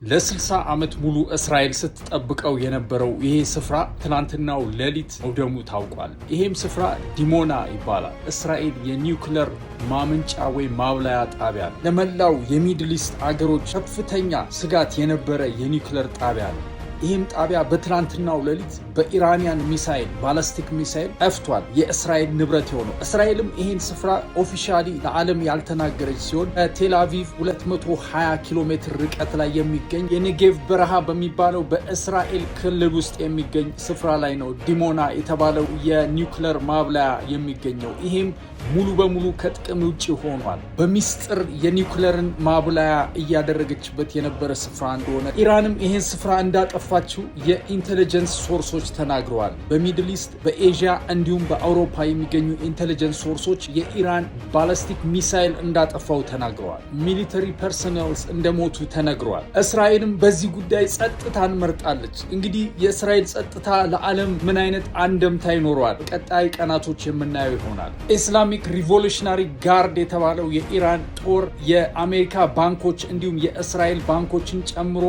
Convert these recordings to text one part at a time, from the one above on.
ለ60 ዓመት ሙሉ እስራኤል ስትጠብቀው የነበረው ይሄ ስፍራ ትናንትናው ሌሊት መውደሙ ታውቋል። ይሄም ስፍራ ዲሞና ይባላል። እስራኤል የኒውክለር ማመንጫ ወይም ማብላያ ጣቢያ ነው። ለመላው የሚድል ኢስት አገሮች ከፍተኛ ስጋት የነበረ የኒውክለር ጣቢያ ነው። ይህም ጣቢያ በትናንትናው ሌሊት በኢራኒያን ሚሳይል ባላስቲክ ሚሳይል ጠፍቷል። የእስራኤል ንብረት የሆነው እስራኤልም ይህን ስፍራ ኦፊሻሊ ለዓለም ያልተናገረች ሲሆን ከቴል አቪቭ 220 ኪሎ ሜትር ርቀት ላይ የሚገኝ የኔጌቭ በረሃ በሚባለው በእስራኤል ክልል ውስጥ የሚገኝ ስፍራ ላይ ነው ዲሞና የተባለው የኒውክለር ማብላያ የሚገኘው። ይህም ሙሉ በሙሉ ከጥቅም ውጭ ሆኗል። በሚስጥር የኒውክለርን ማብላያ እያደረገችበት የነበረ ስፍራ እንደሆነ ኢራንም ይህን ስፍራ እንዳጠፋችው የኢንቴሊጀንስ ሶርሶች ተናግረዋል። በሚድል ኢስት፣ በኤዥያ እንዲሁም በአውሮፓ የሚገኙ ኢንቴሊጀንስ ሶርሶች የኢራን ባላስቲክ ሚሳይል እንዳጠፋው ተናግረዋል። ሚሊተሪ ፐርሰናልስ እንደሞቱ ተነግረዋል። እስራኤልም በዚህ ጉዳይ ጸጥታን መርጣለች። እንግዲህ የእስራኤል ጸጥታ ለዓለም ምን አይነት አንደምታ ይኖረዋል? ቀጣይ ቀናቶች የምናየው ይሆናል። ኢስላሚክ ሪቮሉሽናሪ ጋርድ የተባለው የኢራን ጦር የአሜሪካ ባንኮች እንዲሁም የእስራኤል ባንኮችን ጨምሮ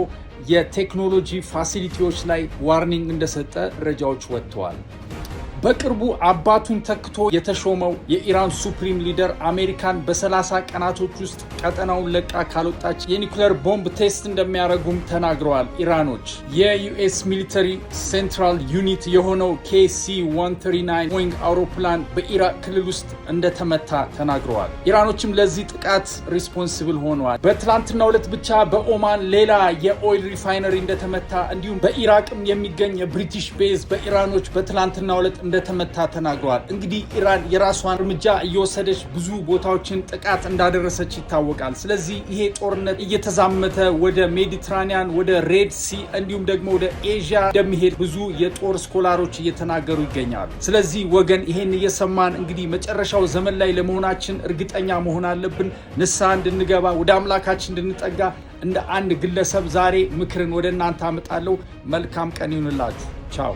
የቴክኖሎጂ ፋሲሊቲዎች ላይ ዋርኒንግ እንደሰጠ መረጃዎች ወጥተዋል። በቅርቡ አባቱን ተክቶ የተሾመው የኢራን ሱፕሪም ሊደር አሜሪካን በ30 ቀናቶች ውስጥ ቀጠናውን ለቃ ካልወጣች የኒውክሌር ቦምብ ቴስት እንደሚያደርጉም ተናግረዋል። ኢራኖች የዩኤስ ሚሊተሪ ሴንትራል ዩኒት የሆነው KC-139 ቦይንግ አውሮፕላን በኢራቅ ክልል ውስጥ እንደተመታ ተናግረዋል። ኢራኖችም ለዚህ ጥቃት ሪስፖንሲብል ሆነዋል። በትላንትናው ዕለት ብቻ በኦማን ሌላ የኦይል ሪፋይነሪ እንደተመታ እንዲሁም በኢራቅም የሚገኝ የብሪቲሽ ቤዝ በኢራኖች በትላንትናው ዕለት እንደተመታ ተናግረዋል። እንግዲህ ኢራን የራሷን እርምጃ እየወሰደች ብዙ ቦታዎችን ጥቃት እንዳደረሰች ይታወቃል። ስለዚህ ይሄ ጦርነት እየተዛመተ ወደ ሜዲትራኒያን፣ ወደ ሬድ ሲ እንዲሁም ደግሞ ወደ ኤዥያ እንደሚሄድ ብዙ የጦር ስኮላሮች እየተናገሩ ይገኛሉ። ስለዚህ ወገን ይሄን እየሰማን እንግዲህ መጨረሻው ዘመን ላይ ለመሆናችን እርግጠኛ መሆን አለብን። ንስሐ እንድንገባ ወደ አምላካችን እንድንጠጋ እንደ አንድ ግለሰብ ዛሬ ምክርን ወደ እናንተ አመጣለሁ። መልካም ቀን ይሁንላችሁ። ቻው